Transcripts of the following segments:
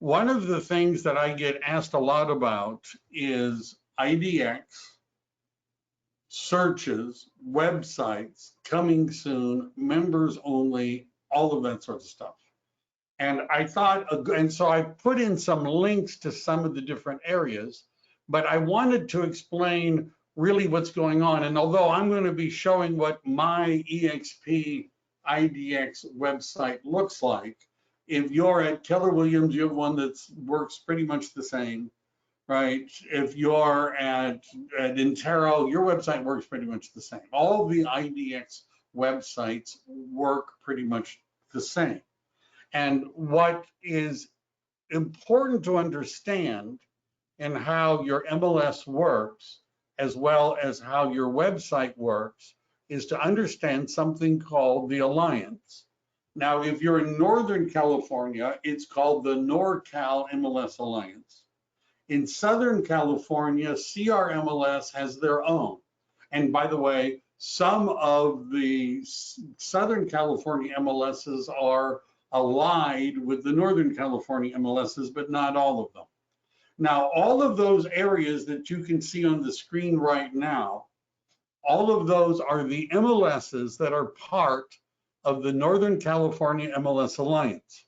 One of the things that I get asked a lot about is IDX, searches, websites, coming soon, members only, all of that sort of stuff. And I thought, and so I put in some links to some of the different areas, but I wanted to explain really what's going on. And although I'm going to be showing what my EXP IDX website looks like, if you're at Keller Williams, you have one that works pretty much the same, right? If you're at Intero, your website works pretty much the same. All the IDX websites work pretty much the same. And what is important to understand in how your MLS works, as well as how your website works, is to understand something called the Alliance. Now, if you're in Northern California, it's called the NorCal MLS Alliance. In Southern California, CRMLS has their own. And by the way, some of the Southern California MLSs are allied with the Northern California MLSs, but not all of them. Now, all of those areas that you can see on the screen right now, all of those are the MLSs that are part of the Northern California MLS Alliance.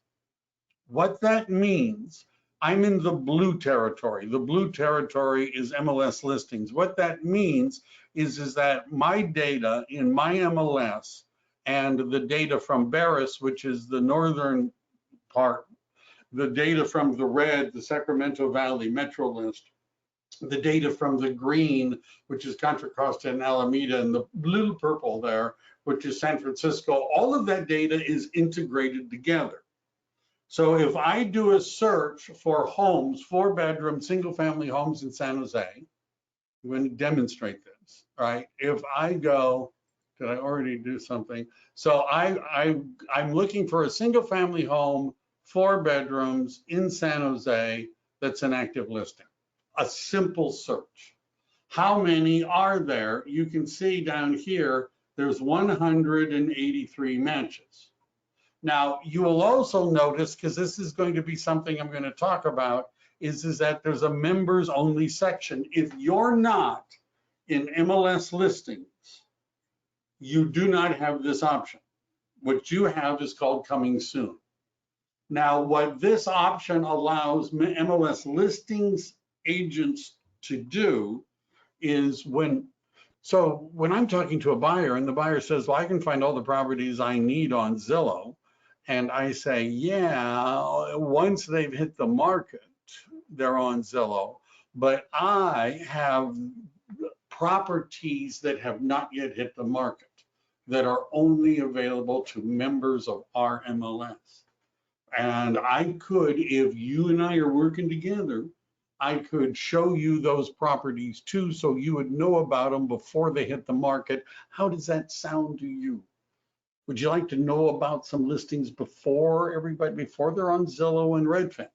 What that means, I'm in the blue territory. The blue territory is MLS listings. What that means is that my data in my MLS and the data from Barris, which is the northern part, the data from the red, the Sacramento Valley Metro list, the data from the green, which is Contra Costa and Alameda, and the blue purple there, which is San Francisco, all of that data is integrated together. So if I do a search for homes, 4-bedroom, single-family homes in San Jose, I'm going to demonstrate this, right? If I go, did I already do something? So I'm looking for a single-family home, 4 bedrooms in San Jose that's an active listing. A simple search. How many are there? You can see down here, there's 183 matches. Now, you will also notice, because this is going to be something I'm going to talk about, is that there's a members only section. If you're not in MLS listings, you do not have this option. What you have is called coming soon. Now, what this option allows MLS listings agents to do is when I'm talking to a buyer and the buyer says, well, I can find all the properties I need on Zillow. And I say, yeah, once they've hit the market, they're on Zillow. But I have properties that have not yet hit the market that are only available to members of our MLS. And I could, if you and I are working together, I could show you those properties too, so you would know about them before they hit the market. How does that sound to you? Would you like to know about some listings before everybody, before they're on Zillow and Redfin?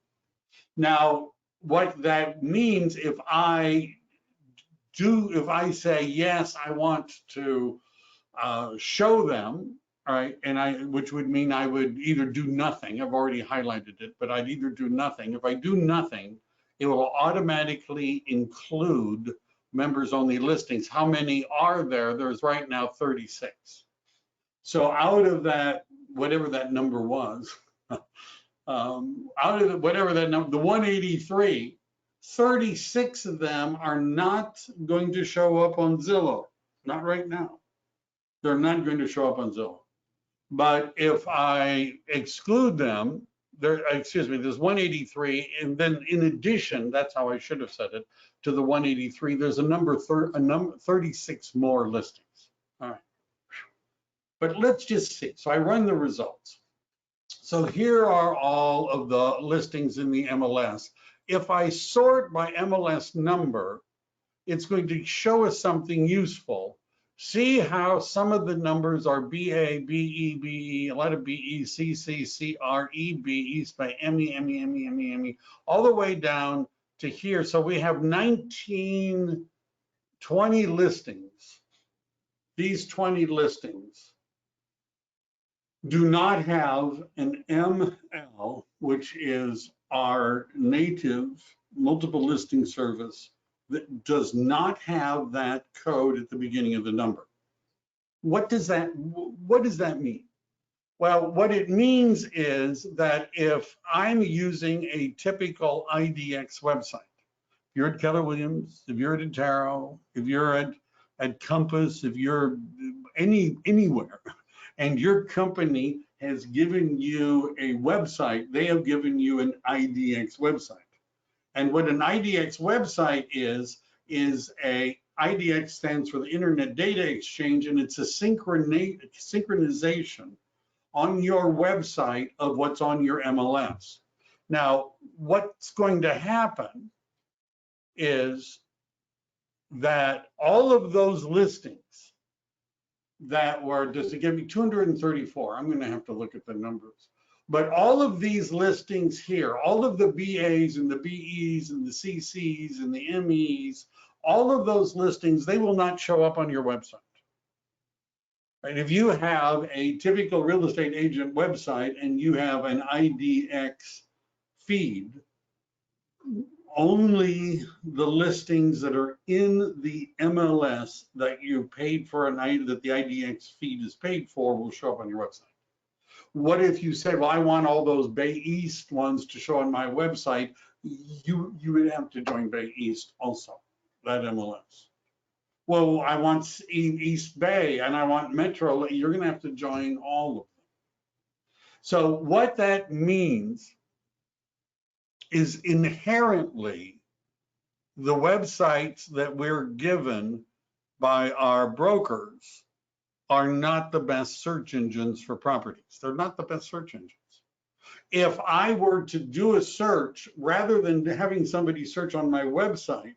Now, what that means, if I say, yes, I want to show them, all right, and which would mean I would either do nothing. I've already highlighted it, but I'd either do nothing. If I do nothing, it will automatically include members only listings. How many are there? There's right now 36. So out of that, whatever that number was, out of whatever that number, the 183, 36 of them are not going to show up on Zillow. Not right now. They're not going to show up on Zillow. But if I exclude them, there's 183, and then in addition, that's how I should have said it, to the 183, there's a number 36 more listings. All right. But let's just see. So I run the results. So here are all of the listings in the MLS. If I sort by MLS number, it's going to show us something useful. See how some of the numbers are BA, BE, BE, a lot of BE, CC, CR, EB, East by ME, all the way down to here. So we have 20 listings. These 20 listings do not have an ML, which is our native multiple listing service that does not have that code at the beginning of the number. What does that mean? Well, what it means is that if I'm using a typical IDX website, if you're at Keller Williams, if you're at Ataro, if you're at Compass, if you're anywhere, and your company has given you a website, they have given you an IDX website. And what an IDX website is a IDX stands for the Internet Data Exchange, and it's a synchronization on your website of what's on your MLS. Now, what's going to happen is that all of those listings that were, does it give me 234? I'm going to have to look at the numbers. But all of these listings here, all of the BAs and the BEs and the CCs and the MEs, all of those listings, they will not show up on your website. Right? If you have a typical real estate agent website and you have an IDX feed, only the listings that are in the MLS that you paid for, that the IDX feed is paid for, will show up on your website. What if you say, well, I want all those Bay East ones to show on my website? You would have to join Bay East also, that MLS. Well, I want East Bay and I want Metro. You're going to have to join all of them. So what that means is inherently the websites that we're given by our brokers are not the best search engines for properties. They're not the best search engines. If I were to do a search, rather than having somebody search on my website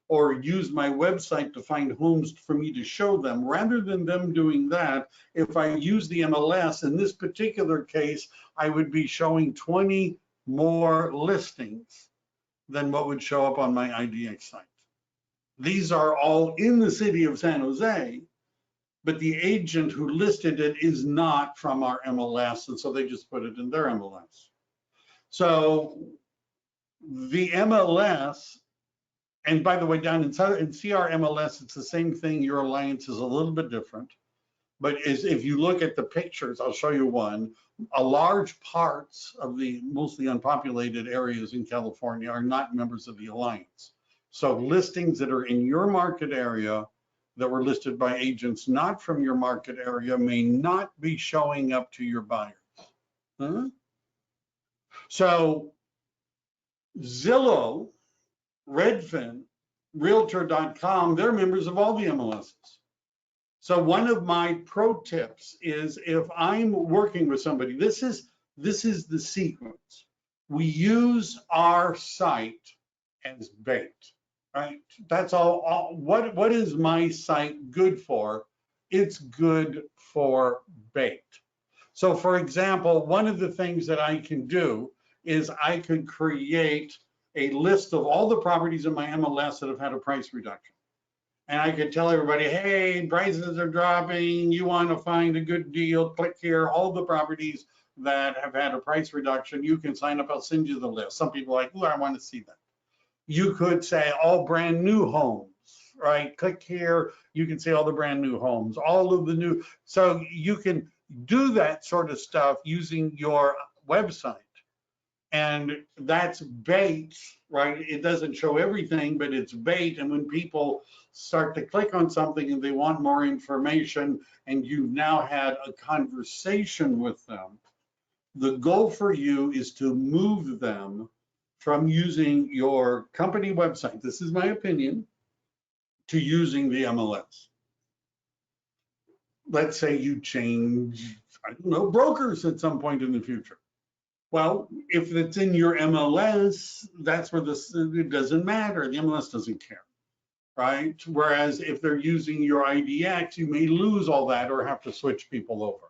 or use my website to find homes for me to show them, rather than them doing that, if I use the MLS, in this particular case, I would be showing 20 more listings than what would show up on my IDX site. These are all in the city of San Jose, but the agent who listed it is not from our MLS, and so they just put it in their MLS. So the MLS, and by the way, down in CR MLS, it's the same thing. Your alliance is a little bit different, but if you look at the pictures, I'll show you one. A large parts of the mostly unpopulated areas in California are not members of the alliance. So listings that are in your market area that were listed by agents not from your market area may not be showing up to your buyers. Huh? So Zillow, Redfin, Realtor.com, they're members of all the MLSs. So one of my pro tips is, if I'm working with somebody, this is the sequence. We use our site as bait, right? That's all. What is my site good for? It's good for bait. So for example, one of the things that I can do is I could create a list of all the properties in my MLS that have had a price reduction. And I could tell everybody, hey, prices are dropping, you want to find a good deal, click here. All the properties that have had a price reduction, you can sign up, I'll send you the list. Some people are like, oh, I want to see that. You could say all brand new homes, right? Click here, you can see all the brand new homes, all of the new. So you can do that sort of stuff using your website. And that's bait, right? It doesn't show everything, but it's bait. And when people start to click on something and they want more information, and you've now had a conversation with them, the goal for you is to move them from using your company website, this is my opinion, to using the MLS. Let's say you change, I don't know, brokers at some point in the future. Well, if it's in your MLS, that's where it doesn't matter. The MLS doesn't care, right? Whereas if they're using your IDX, you may lose all that or have to switch people over.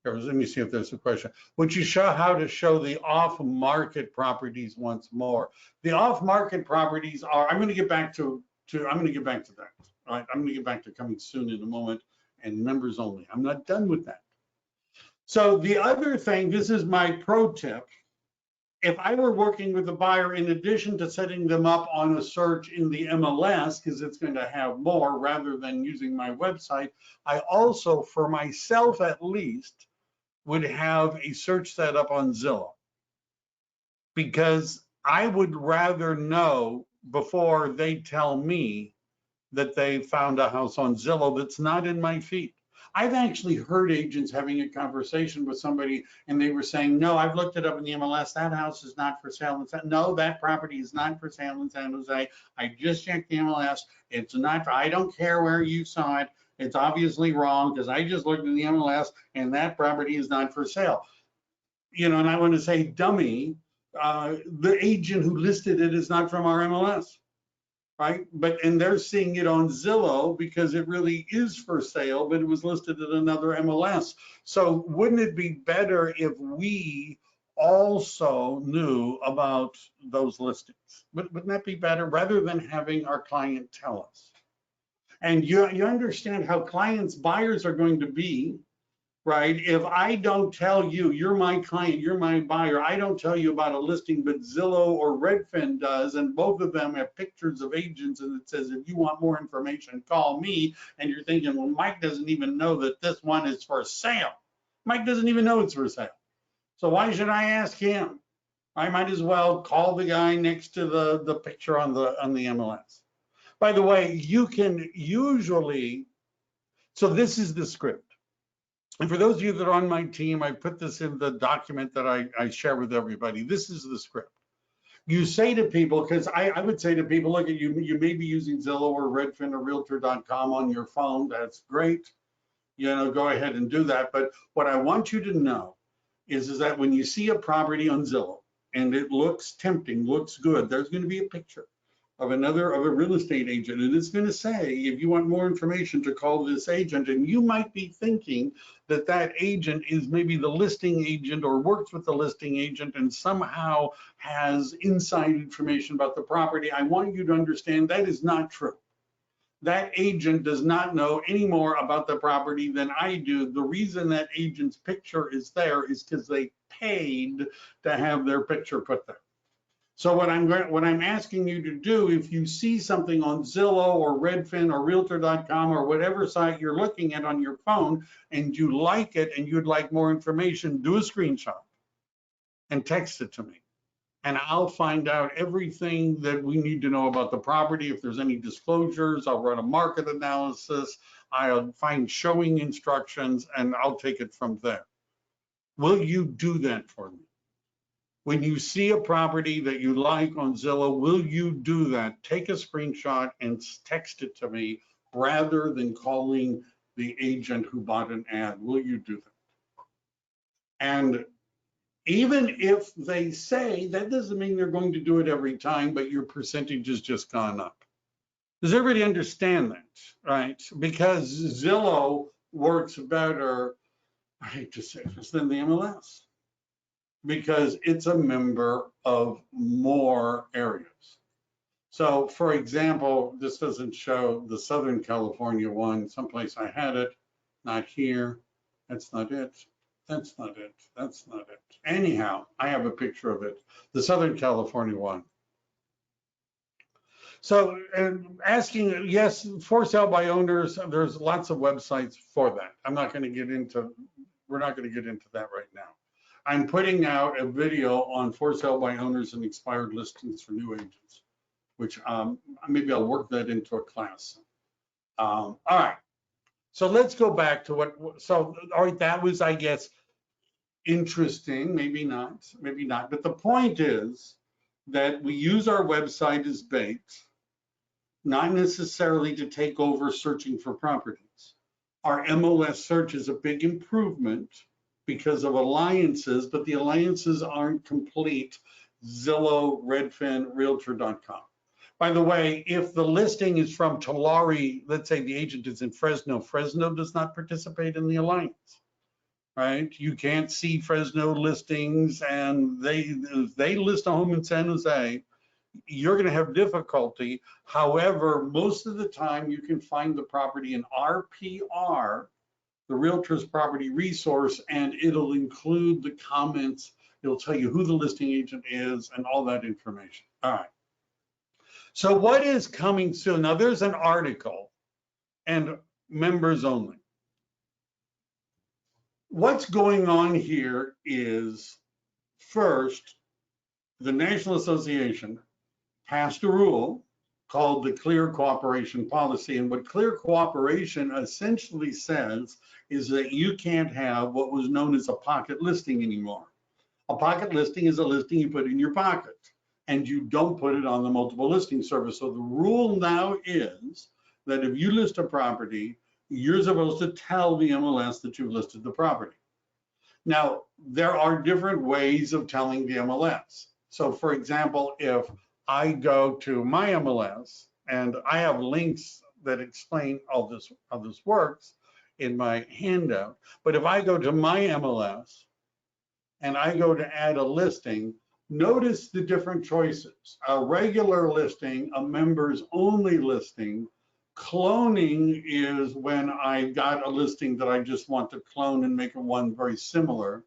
Here, let me see if there's a question. Would you show how to show the off-market properties once more? The off-market properties are, I'm going to get back to that. All right, I'm going to get back to coming soon in a moment, and members only. I'm not done with that. So the other thing, this is my pro tip, if I were working with a buyer, in addition to setting them up on a search in the MLS, because it's going to have more rather than using my website, I also, for myself at least, would have a search set up on Zillow, because I would rather know before they tell me that they found a house on Zillow that's not in my feed. I've actually heard agents having a conversation with somebody and they were saying, no, I've looked it up in the MLS. That house is not for sale. No, that property is not for sale in San Jose. I just checked the MLS. It's not, I don't care where you saw it. It's obviously wrong because I just looked in the MLS and that property is not for sale. You know, and I want to say, dummy, the agent who listed it is not from our MLS. Right? And they're seeing it on Zillow because it really is for sale, but it was listed at another MLS. So wouldn't it be better if we also knew about those listings? Wouldn't that be better rather than having our client tell us? And you understand how clients, buyers are going to be, right? If I don't tell you, you're my client, you're my buyer, I don't tell you about a listing, but Zillow or Redfin does, and both of them have pictures of agents, and it says, if you want more information, call me. And you're thinking, well, Mike doesn't even know that this one is for sale. Mike doesn't even know it's for sale. So why should I ask him? I might as well call the guy next to the picture on the MLS. By the way, you can usually, so this is the script. And for those of you that are on my team, I put this in the document that I share with everybody. This is the script. You say to people, because I would say to people, look, you may be using Zillow or Redfin or Realtor.com on your phone. That's great. You know, go ahead and do that. But what I want you to know is that when you see a property on Zillow and it looks tempting, looks good, there's going to be a picture of a real estate agent, and it's going to say, if you want more information, to call this agent. And you might be thinking that that agent is maybe the listing agent or works with the listing agent and somehow has inside information about the property. I want you to understand that is not true. That agent does not know any more about the property than I do. The reason that agent's picture is there is because they paid to have their picture put there. So what I'm asking you to do, if you see something on Zillow or Redfin or Realtor.com or whatever site you're looking at on your phone and you like it and you'd like more information, do a screenshot and text it to me. And I'll find out everything that we need to know about the property. If there's any disclosures, I'll run a market analysis, I'll find showing instructions, and I'll take it from there. Will you do that for me? When you see a property that you like on Zillow, will you do that? Take a screenshot and text it to me rather than calling the agent who bought an ad. Will you do that? And even if they say, that doesn't mean they're going to do it every time, but your percentage has just gone up. Does everybody understand that, right? Because Zillow works better, I hate to say this, than the MLS, because it's a member of more areas. So for example, this doesn't show the Southern California one, someplace I had it, not here, that's not it, that's not it, that's not it. Anyhow, I have a picture of it, the Southern California one. So asking, yes, for sale by owners, there's lots of websites for that. I'm not going to get into, we're not going to get into that right now. I'm putting out a video on for sale by owners and expired listings for new agents, which maybe I'll work that into a class. All right, so let's go back to all right, that was, I guess, interesting, maybe not, but the point is that we use our website as bait, not necessarily to take over searching for properties. Our MLS search is a big improvement because of alliances, but the alliances aren't complete. Zillow, Redfin, Realtor.com. By the way, if the listing is from CalDRE, let's say the agent is in Fresno, Fresno does not participate in the alliance, right? You can't see Fresno listings, and they list a home in San Jose, you're going to have difficulty. However, most of the time you can find the property in RPR, the Realtor's Property Resource, and it'll include the comments It'll tell you who the listing agent is and all that information. All right. So what is coming soon? Now there's an article and members only. What's going on here is, first, the National Association passed a rule called the Clear Cooperation Policy. And what Clear Cooperation essentially says is that you can't have what was known as a pocket listing anymore. A pocket listing is a listing you put in your pocket, and you don't put it on the multiple listing service. So the rule now is that if you list a property, you're supposed to tell the MLS that you've listed the property. Now, there are different ways of telling the MLS. So for example, if I go to my MLS, and I have links that explain all this, how this works in my handout, but if I go to my MLS and I go to add a listing, notice the different choices. A regular listing, a members only listing. Cloning is when I've got a listing that I just want to clone and make one very similar.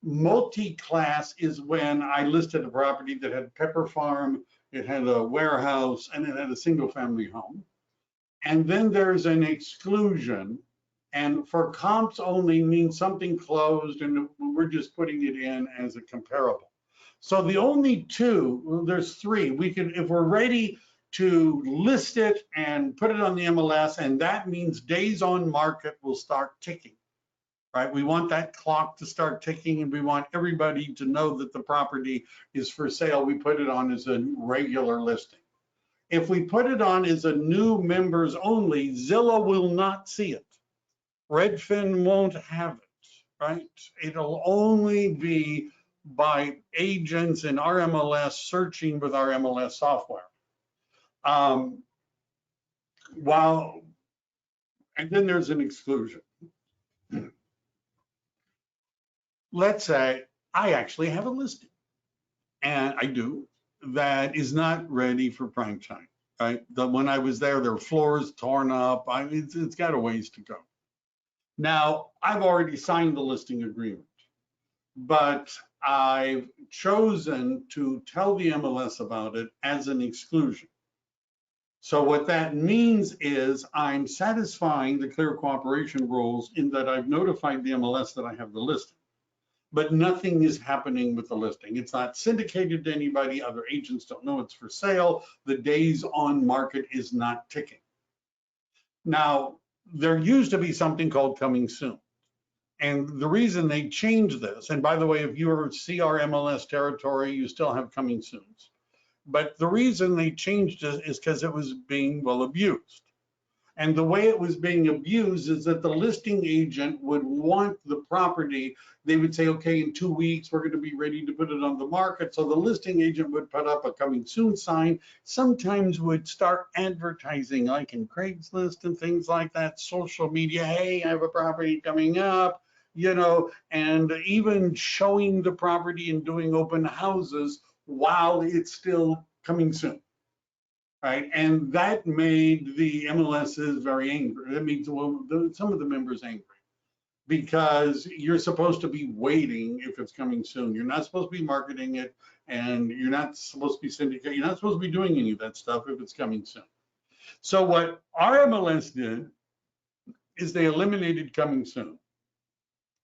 Multi-class is when I listed a property that had pepper farm, it had a warehouse, and it had a single family home. And then there's an exclusion. And for comps only means something closed and we're just putting it in as a comparable. So the only two, well, there's three. We can, if we're ready to list it and put it on the MLS, and that means days on market will start ticking, right? We want that clock to start ticking, and we want everybody to know that the property is for sale. We put it on as a regular listing. If we put it on as a new members only, Zillow will not see it. Redfin won't have it, right? It'll only be by agents in our MLS searching with our MLS software. And then there's an exclusion. Let's say I actually have a listing, and I do, that is not ready for prime time, right? When I was there were floors torn up. It's got a ways to go. Now, I've already signed the listing agreement, but I've chosen to tell the MLS about it as an exclusion. So what that means is I'm satisfying the Clear Cooperation rules in that I've notified the MLS that I have the listing, but nothing is happening with the listing. It's not syndicated to anybody. Other agents don't know it's for sale. The days on market is not ticking. Now, there used to be something called coming soon. And the reason they changed this, and by the way, if you're CR MLS territory, you still have coming soons. But the reason they changed it is because it was being well abused. And the way it was being abused is that the listing agent would want the property. They would say, okay, in 2 weeks, we're going to be ready to put it on the market. So the listing agent would put up a coming soon sign, sometimes would start advertising like in Craigslist and things like that, social media, hey, I have a property coming up, you know, and even showing the property and doing open houses while it's still coming soon. Right, and that made the MLSs very angry. That made some of the members angry because you're supposed to be waiting if it's coming soon. You're not supposed to be marketing it, and you're not supposed to be syndicating. You're not supposed to be doing any of that stuff if it's coming soon. So what our MLS did is they eliminated coming soon.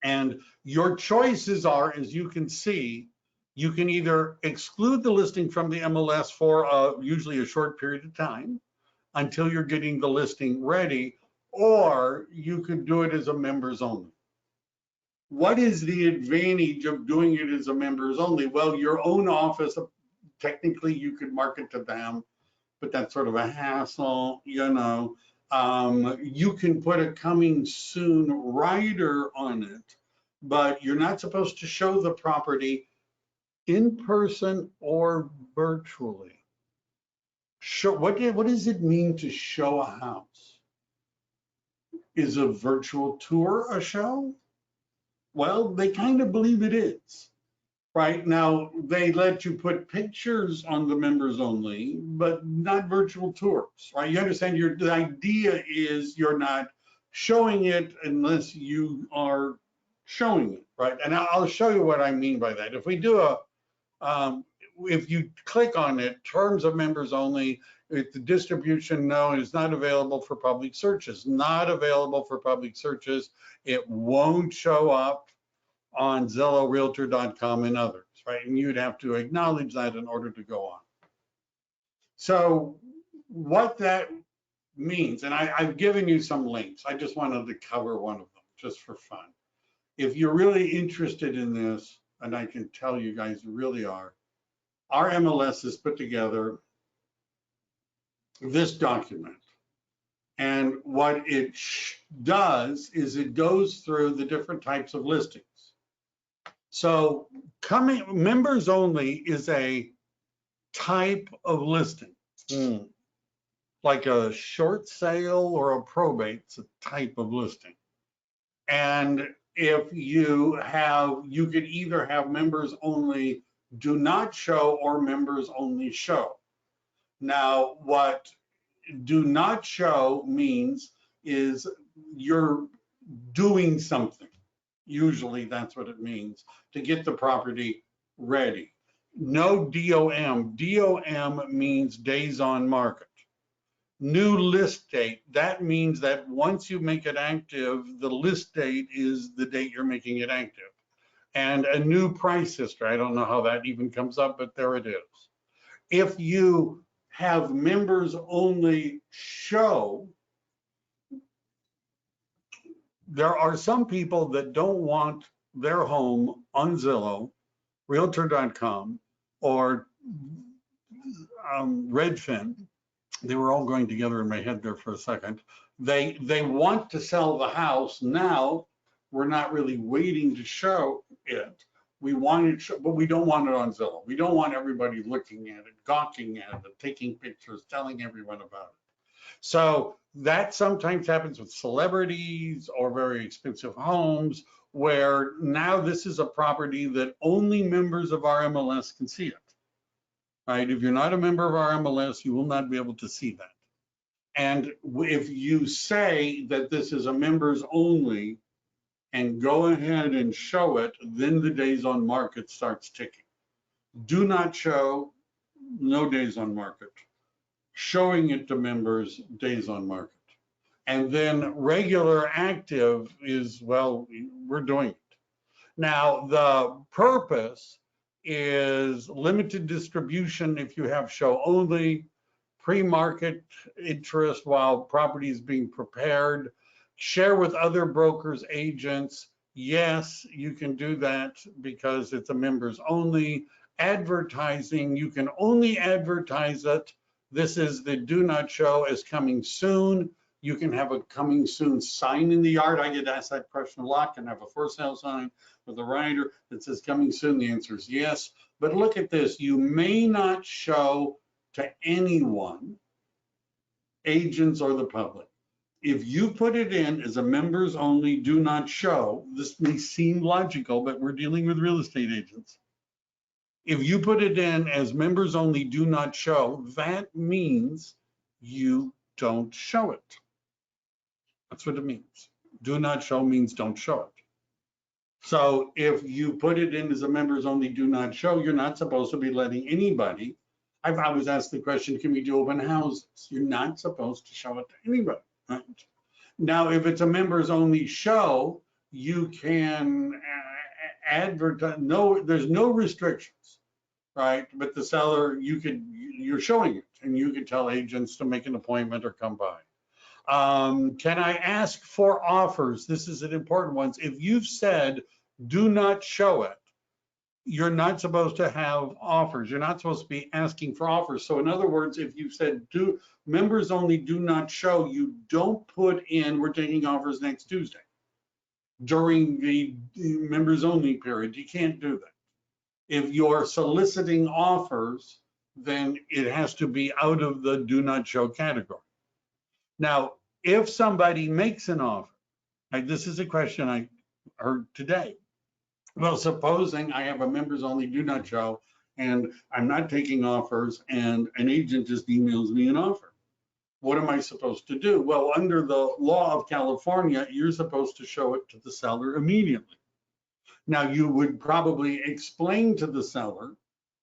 And your choices are, as you can see, you can either exclude the listing from the MLS for usually a short period of time until you're getting the listing ready, or you could do it as a members only. What is the advantage of doing it as a members only? Well, your own office, technically you could market to them, but that's sort of a hassle, you know. You can put a coming soon rider on it, but you're not supposed to show the property in person or virtually. What does it mean to show a house? Is a virtual tour a show? Well, they kind of believe it is. Right now, they let you put pictures on the members only, but not virtual tours, right? You understand the idea is you're not showing it unless you are showing it, right? And I'll show you what I mean by that. If we do if you click on it, terms of members only, if the distribution, no, is not available for public searches, not available for public searches, it won't show up on Zillow, Realtor.com, and others, right? And you'd have to acknowledge that in order to go on. So what that means, and I've given you some links. I just wanted to cover one of them just for fun. If you're really interested in this, and I can tell you guys really are, our MLS has put together this document. And what it does is it goes through the different types of listings. So members only is a type of listing. Like a short sale or a probate's a type of listing. And if you could either have members only do not show or members only show. Now, what do not show means is you're doing something. Usually that's what it means to get the property ready. No DOM. DOM means days on market. New list date, that means that once you make it active, the list date is the date you're making it active. And a new price history, I don't know how that even comes up, but there it is. If you have members only show, there are some people that don't want their home on Zillow, Realtor.com, or Redfin. They were all going together in my head there for a second. They want to sell the house now. We're not really waiting to show it. We want it, but we don't want it on Zillow. We don't want everybody looking at it, gawking at it, taking pictures, telling everyone about it. So that sometimes happens with celebrities or very expensive homes, where now this is a property that only members of our MLS can see it. Right? If you're not a member of our MLS, you will not be able to see that. And if you say that this is a members only and go ahead and show it, then the days on market starts ticking. Do not show, no days on market. Showing it to members, days on market. And then regular active is, well, we're doing it. Now, the purpose is limited distribution if you have show only, pre-market interest while property is being prepared, share with other brokers, agents. Yes, you can do that because it's a members only. Advertising, you can only advertise it. This is the do not show as coming soon. You can have a coming soon sign in the yard. I get asked that question a lot. Can I have a for sale sign with a rider that says coming soon? The answer is yes. But look at this. You may not show to anyone, agents or the public. If you put it in as a members only do not show, this may seem logical, but we're dealing with real estate agents. If you put it in as members only do not show, that means you don't show it. That's what it means. Do not show means don't show it. So if you put it in as a members only do not show, you're not supposed to be letting anybody. I was asked the question, can we do open houses? You're not supposed to show it to anybody. Right? Now, if it's a members only show, you can advertise. No, there's no restrictions, right? But the seller, you're showing it, and you can tell agents to make an appointment or come by. Can I ask for offers? This is an important one. If you've said do not show it, you're not supposed to have offers. You're not supposed to be asking for offers. So in other words, if you said members only do not show, you don't put in we're taking offers next Tuesday during the members only period. You can't do that. If you're soliciting offers, then it has to be out of the do not show category. Now, if somebody makes an offer, like this is a question I heard today. Well, supposing I have a members only do not show and I'm not taking offers and an agent just emails me an offer. What am I supposed to do? Well, under the law of California, you're supposed to show it to the seller immediately. Now, you would probably explain to the seller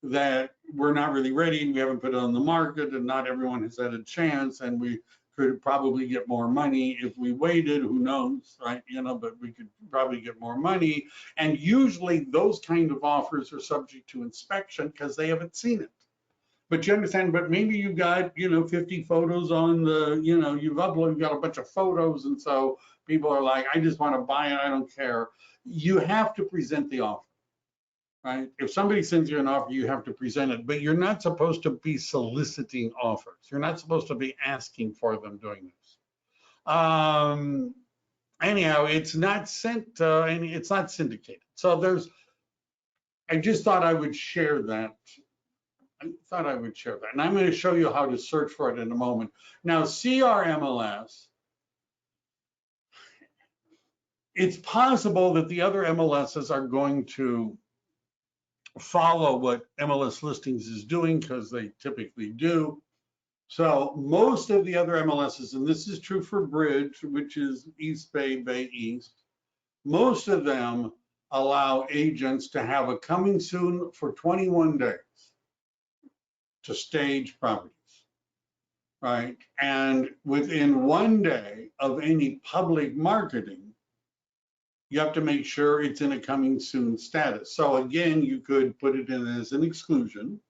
that we're not really ready and we haven't put it on the market and not everyone has had a chance, and we could probably get more money if we waited, who knows, right? You know, but we could probably get more money. And usually those kind of offers are subject to inspection because they haven't seen it. But you understand, but maybe you've got, 50 photos on the, you've got a bunch of photos. And so people are like, I just want to buy it. I don't care. You have to present the offer, right? If somebody sends you an offer, you have to present it, but you're not supposed to be soliciting offers. You're not supposed to be asking for them doing this. Anyhow, it's not sent, and it's not syndicated. So I just thought I would share that. And I'm going to show you how to search for it in a moment. Now, CRMLS, it's possible that the other MLSs are going to follow what MLS Listings is doing because they typically do. So most of the other MLSs, and this is true for Bridge, which is East Bay, Bay East, most of them allow agents to have a coming soon for 21 days. To stage properties, right? And within 1 day of any public marketing, you have to make sure it's in a coming soon status. So again, you could put it in as an exclusion,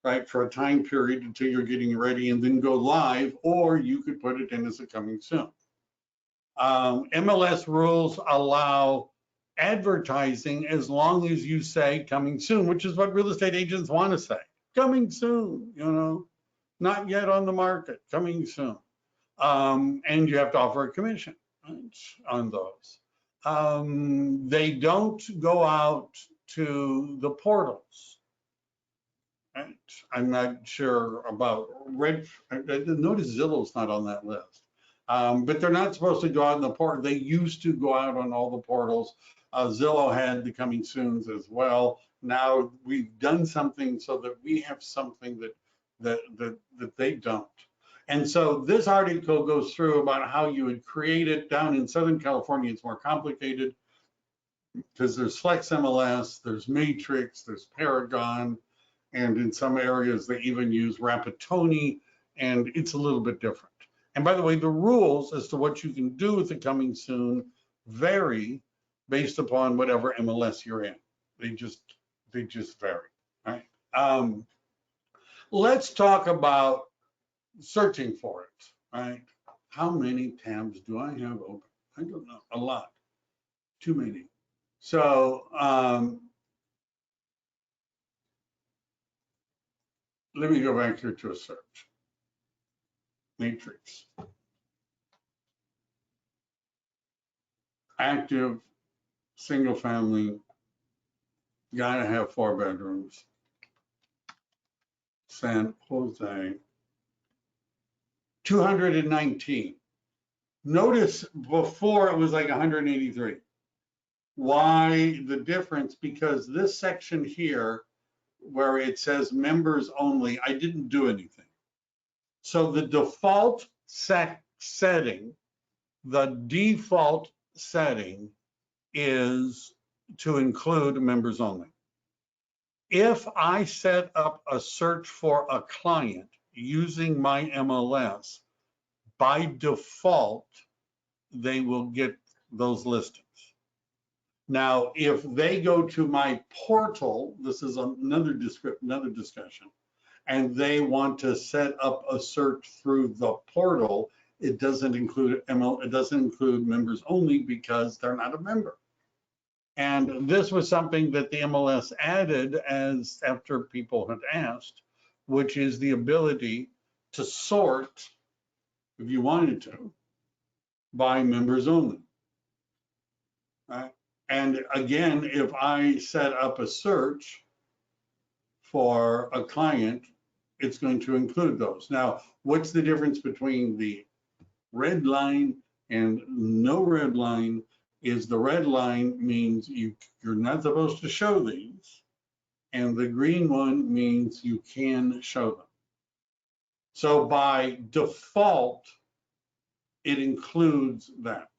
right, for a time period until you're getting ready and then go live, or you could put it in as a coming soon. MLS rules allow advertising as long as you say coming soon, which is what real estate agents want to say. Coming soon, not yet on the market, coming soon. And you have to offer a commission, right, on those. They don't go out to the portals. Right? I'm not sure about notice Zillow's not on that list. But they're not supposed to go out in the portal. They used to go out on all the portals. Zillow had the coming soons as well. Now we've done something so that we have something that they don't. And so this article goes through about how you would create it. Down in Southern California, it's more complicated because there's Flex MLS, there's Matrix, there's Paragon, and in some areas they even use Rapatoni, and it's a little bit different. And by the way, the rules as to what you can do with the coming soon vary based upon whatever MLS you're in. They just vary, right? Let's talk about searching for it, right? How many tabs do I have open? I don't know, a lot, too many. So let me go back here to a search. Matrix. Active, single family, gotta have 4 bedrooms. San Jose, 219. Notice before it was like 183. Why the difference? Because this section here, where it says members only, I didn't do anything. So the default setting is to include members only. If I set up a search for a client using my MLS, by default, they will get those listings. Now, if they go to my portal, this is another discussion, and they want to set up a search through the portal, it doesn't include members only because they're not a member. And this was something that the MLS added after people had asked, which is the ability to sort, if you wanted to, by members only. Right? And again, if I set up a search for a client, it's going to include those. Now, what's the difference between the red line and no red line? Is the red line means you're not supposed to show these, and the green one means you can show them. So by default, it includes that.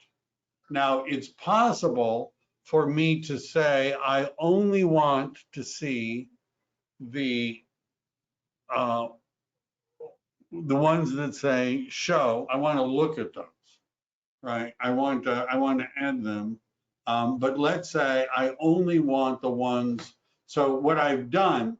Now, it's possible for me to say, I only want to see the ones that say show. I want to look at those, right? I want to add them. But let's say I only want the ones. So what I've done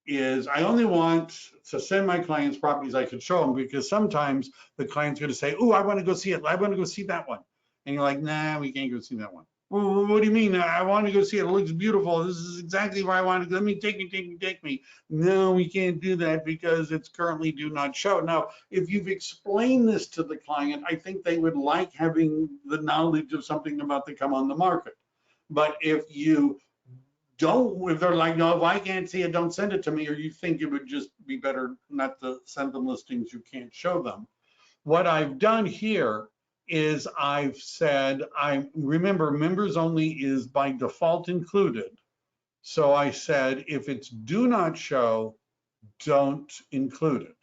is I only want to send my clients properties I could show them, because sometimes the client's going to say, oh, I want to go see it. I want to go see that one. And you're like, nah, we can't go see that one. Well, what do you mean? I want to go see it. It looks beautiful. This is exactly where I want to go. Let me take me. No, we can't do that because it's currently do not show. Now, if you've explained this to the client, I think they would like having the knowledge of something about to come on the market. But if you don't, if they're like, no, if I can't see it, don't send it to me, or you think it would just be better not to send them listings you can't show them. What I've done here is I've said, I remember members only is by default included. So I said, if it's do not show, don't include it.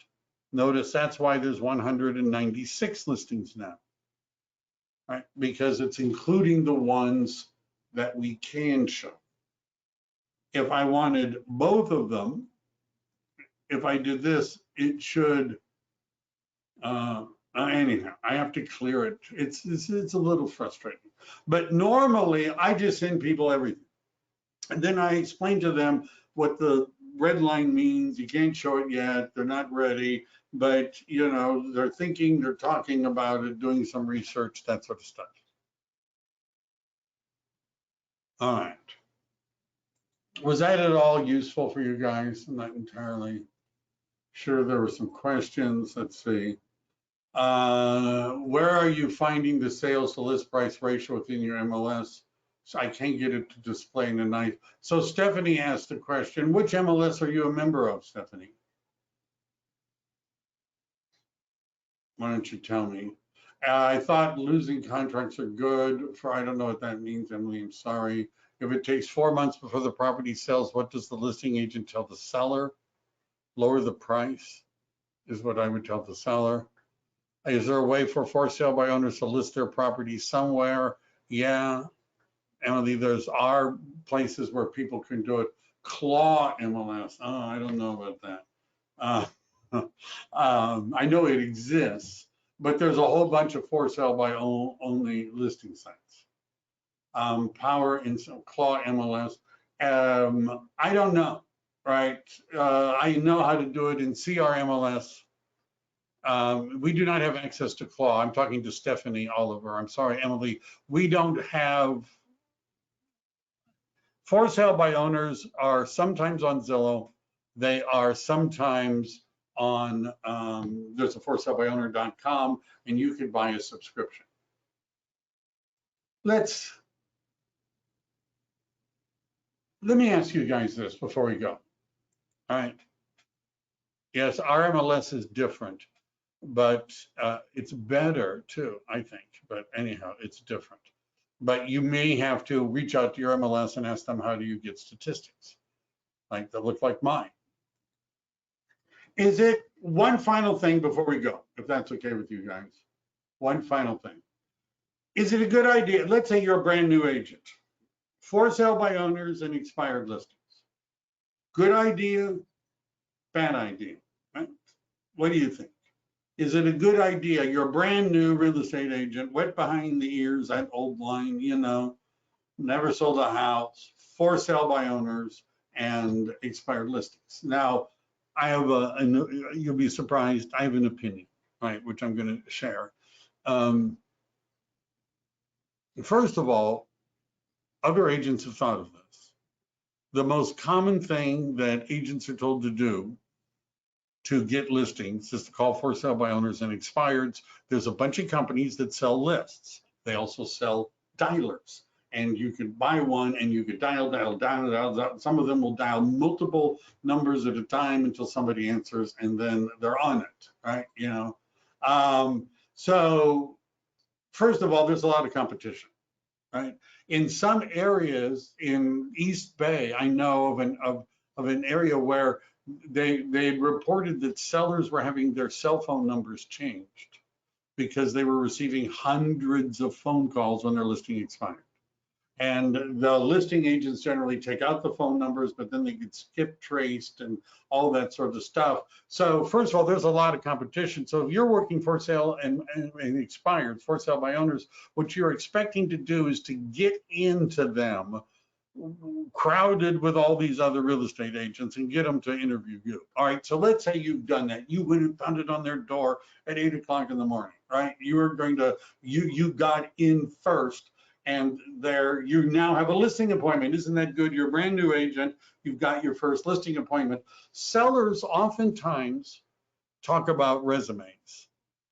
Notice that's why there's 196 listings now, right? Because it's including the ones that we can show. If I wanted both of them, if I did this, it should, anyhow, I have to clear it. It's a little frustrating. But normally, I just send people everything. And then I explain to them what the red line means. You can't show it yet. They're not ready. But, you know, they're thinking, they're talking about it, doing some research, that sort of stuff. All right. Was that at all useful for you guys? I'm not entirely sure. There were some questions. Let's see. Where are you finding the sales to list price ratio within your MLS? So I can't get it to display in the night. So Stephanie asked the question, which MLS are you a member of, Stephanie? Why don't you tell me? I thought losing contracts are good for, I don't know what that means, Emily, I'm sorry. If it takes 4 months before the property sells, what does the listing agent tell the seller? Lower the price is what I would tell the seller. Is there a way for sale by owners to list their property somewhere? Yeah, Emily, there's are places where people can do it. Claw MLS, oh, I don't know about that. I know it exists, but there's a whole bunch of for sale by only listing sites. Power and Claw MLS. I don't know, right? I know how to do it in CRMLS. We do not have access to Claw. I'm talking to Stephanie Oliver. I'm sorry, Emily. We don't have. For sale by owners are sometimes on Zillow. They are sometimes on, there's a forsalebyowner.com, and you can buy a subscription. Let me ask you guys this before we go. All right. Yes, our MLS is different, but it's better too, I think. But anyhow, it's different. But you may have to reach out to your MLS and ask them, how do you get statistics? Like that look like mine. Is it one final thing before we go, if that's okay with you guys? One final thing. Is it a good idea? Let's say you're a brand new agent. For sale by owners and expired listings. Good idea, bad idea, right? What do you think? Is it a good idea? You're a brand new real estate agent, wet behind the ears, that old line, you know, never sold a house, for sale by owners and expired listings. Now, I have you'll be surprised, I have an opinion, right, which I'm going to share. First of all, other agents have thought of this. The most common thing that agents are told to do to get listings is to call for sale by owners and expireds. There's a bunch of companies that sell lists. They also sell dialers. And you could buy one and you could dial. Some of them will dial multiple numbers at a time until somebody answers, and then they're on it, right? You know. So first of all, there's a lot of competition. Right. In some areas in East Bay, I know of an area where they reported that sellers were having their cell phone numbers changed because they were receiving hundreds of phone calls when their listing expired. And the listing agents generally take out the phone numbers, but then they get skip traced and all that sort of stuff. So first of all, there's a lot of competition. So if you're working for sale and expired, for sale by owners, what you're expecting to do is to get into them crowded with all these other real estate agents and get them to interview you. All right, so let's say you've done that. You went and pounded on their door at 8 o'clock in the morning, right? You are going to, you got in first, and there you now have a listing appointment. Isn't that good? You're a brand new agent. You've got your first listing appointment. Sellers oftentimes talk about resumes.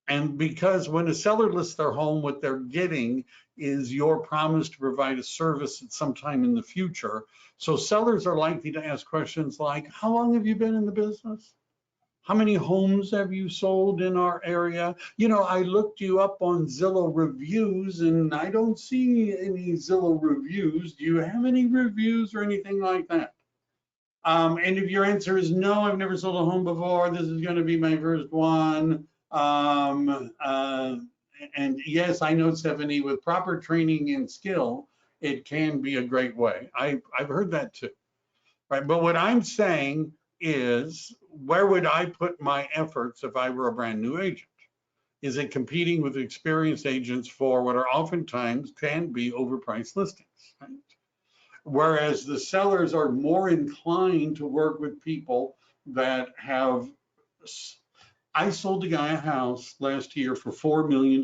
And because when a seller lists their home, what they're getting is your promise to provide a service at some time in the future. So sellers are likely to ask questions like, how long have you been in the business? How many homes have you sold in our area? You know, I looked you up on Zillow reviews and I don't see any Zillow reviews. Do you have any reviews or anything like that? And if your answer is no, I've never sold a home before, this is going to be my first one. And yes, I know, Stephanie, with proper training and skill, it can be a great way. I've heard that too, right? But what I'm saying is, where would I put my efforts if I were a brand new agent? Is it competing with experienced agents for what are oftentimes can be overpriced listings, right? Whereas the sellers are more inclined to work with people that have, I sold a guy a house last year for $4 million.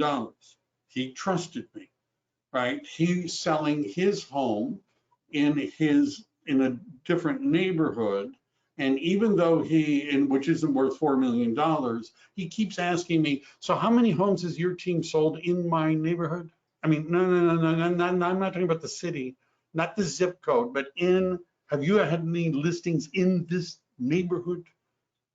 He trusted me, right? He's selling his home in a different neighborhood. And even though which isn't worth $4 million, he keeps asking me, so how many homes has your team sold in my neighborhood? I mean, no, I'm not talking about the city, not the zip code, but have you had any listings in this neighborhood,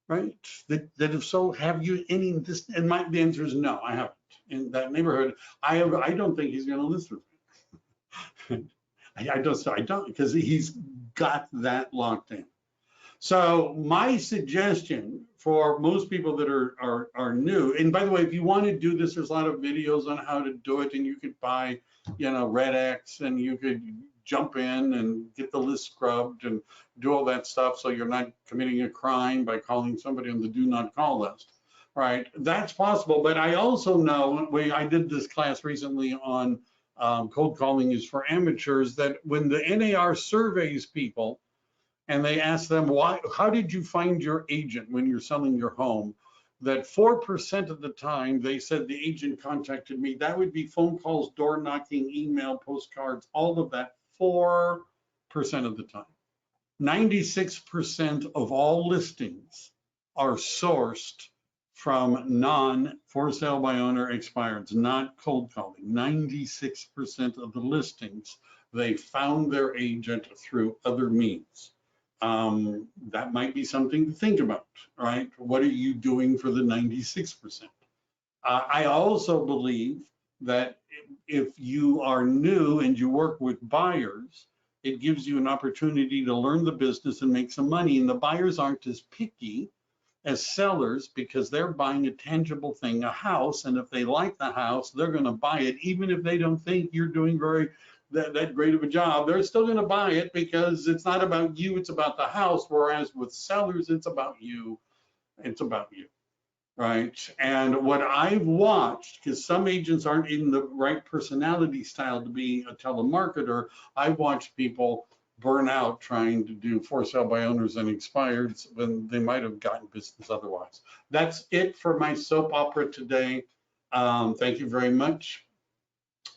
right? That if so, have you any in this? And the answer is no, I haven't. In that neighborhood, I don't think he's going to list with me. I don't, because he's got that locked in. So my suggestion for most people that are new, and by the way, if you want to do this, there's a lot of videos on how to do it, and you could buy, Red X, and you could jump in and get the list scrubbed and do all that stuff, so you're not committing a crime by calling somebody on the do not call list, right? That's possible, but I also know, I did this class recently on cold calling is for amateurs, that when the NAR surveys people, and they ask them, how did you find your agent when you're selling your home? That 4% of the time they said the agent contacted me. That would be phone calls, door knocking, email, postcards, all of that, 4% of the time. 96% of all listings are sourced from non-for sale by owner expireds, not cold calling. 96% of the listings, they found their agent through other means. That might be something to think about, right? What are you doing for the 96%? I also believe that if you are new and you work with buyers, it gives you an opportunity to learn the business and make some money. And the buyers aren't as picky as sellers because they're buying a tangible thing, a house. And if they like the house, they're going to buy it, even if they don't think you're doing that great of a job. They're still going to buy it because it's not about you, it's about the house. Whereas with sellers, it's about you, right? And what I've watched, because some agents aren't in the right personality style to be a telemarketer, I've watched people burn out trying to do for sale by owners and expireds when they might have gotten business otherwise. That's it for my soap opera today. Thank you very much.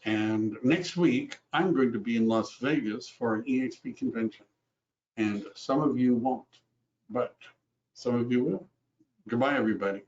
And next week, I'm going to be in Las Vegas for an EXP convention. And some of you won't, but some of you will. Goodbye, everybody.